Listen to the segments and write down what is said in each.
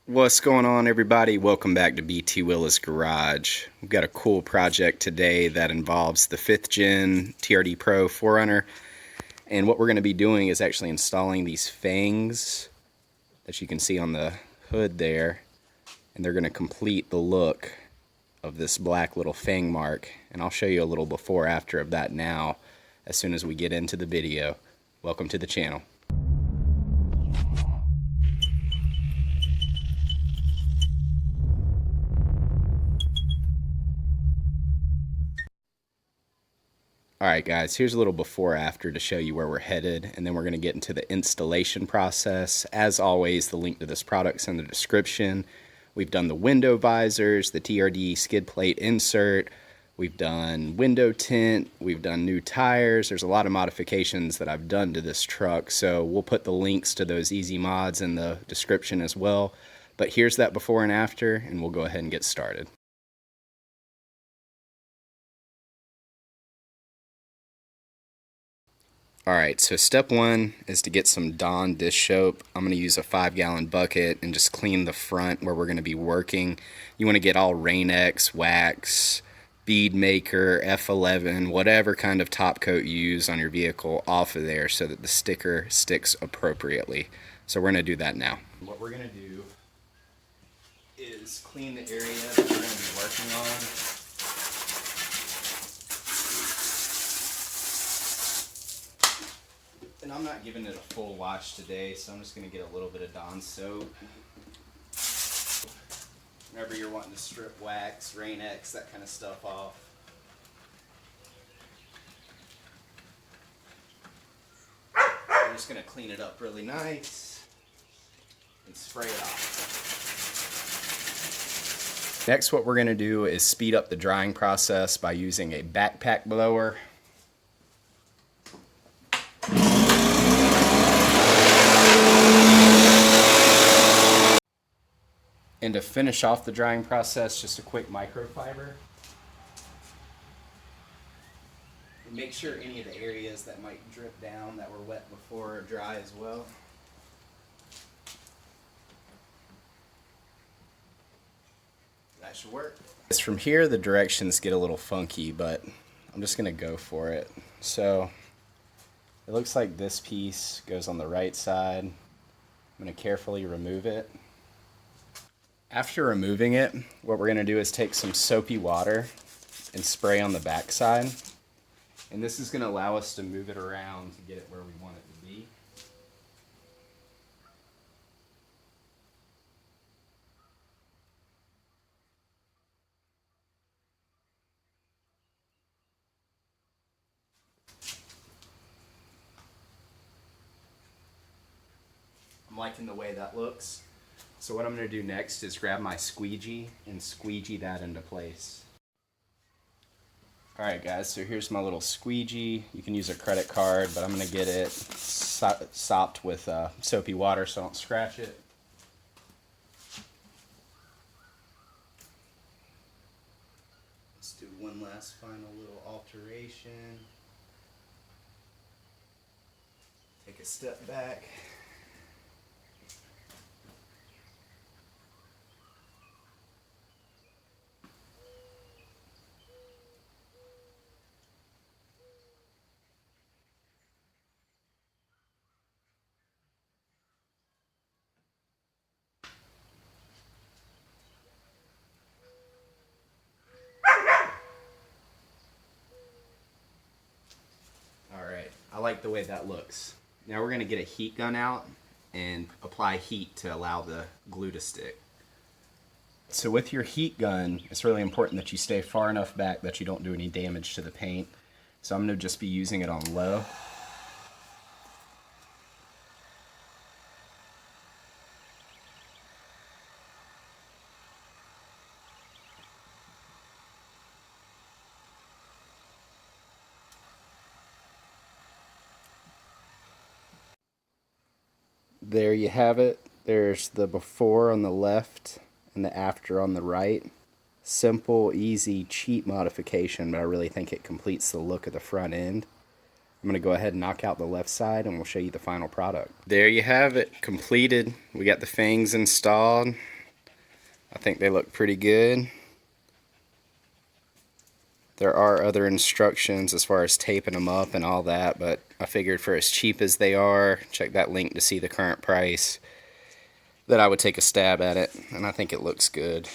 What's going on, everybody? Welcome back to BT Willis Garage. We've got a cool project today that involves the 5th Gen TRD Pro 4Runner. And what we're going to be doing is actually installing these fangs that you can see on the hood there. And they're going to complete the look of this black little fang mark. And I'll show you a little before after of that now as soon as we get into the video. Welcome to the channel. Alright guys, here's a little before after to show you where we're headed, and then we're going to get into the installation process. As always, the link to this product's in the description. We've done the window visors, the TRD skid plate insert, we've done window tint, we've done new tires. There's a lot of modifications that I've done to this truck, so we'll put the links to those easy mods in the description as well. But here's that before and after, and we'll go ahead and get started. Alright, so step one is to get some Dawn dish soap. I'm going to use a 5-gallon bucket and just clean the front where we're going to be working. You want to get all Rain-X, wax, bead maker, F11, whatever kind of top coat you use on your vehicle off of there so that the sticker sticks appropriately. So we're going to do that now. What we're going to do is clean the area that we're going to be working on. And I'm not giving it a full wash today, so I'm just going to get a little bit of Dawn soap. Whenever you're wanting to strip wax, Rain-X, that kind of stuff off. I'm just going to clean it up really nice and spray it off. Next, what we're going to do is speed up the drying process by using a backpack blower. And to finish off the drying process, just a quick microfiber. And make sure any of the areas that might drip down that were wet before are dry as well. That should work. From here, the directions get a little funky, but I'm just going to go for it. So it looks like this piece goes on the right side. I'm going to carefully remove it. After removing it, what we're going to do is take some soapy water and spray on the back side. And this is going to allow us to move it around to get it where we want it to be. I'm liking the way that looks. So what I'm going to do next is grab my squeegee and squeegee that into place. Alright guys, so here's my little squeegee. You can use a credit card, but I'm going to get it sopped with soapy water so I don't scratch it. Let's do one last final little alteration. Take a step back. I like the way that looks. Now we're going to get a heat gun out and apply heat to allow the glue to stick. So with your heat gun, it's really important that you stay far enough back that you don't do any damage to the paint. So I'm going to just be using it on low. There you have it. There's the before on the left and the after on the right. Simple, easy, cheap modification, but I really think it completes the look of the front end. I'm going to go ahead and knock out the left side and we'll show you the final product. There you have it, completed. We got the fangs installed. I think they look pretty good. There are other instructions as far as taping them up and all that, but I figured for as cheap as they are, check that link to see the current price, that I would take a stab at it, and I think it looks good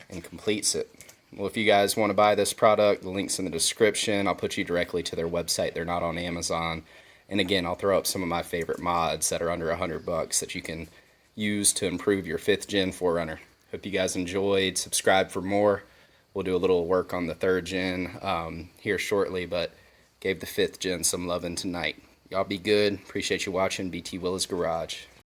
and completes it. Well, if you guys want to buy this product, the link's in the description. I'll put you directly to their website. They're not on Amazon. And again, I'll throw up some of my favorite mods that are under $100 that you can use to improve your 5th gen 4Runner. Hope you guys enjoyed. Subscribe for more. We'll do a little work on the 3rd gen here shortly, but gave the 5th gen some loving tonight. Y'all be good. Appreciate you watching BT Willa's Garage.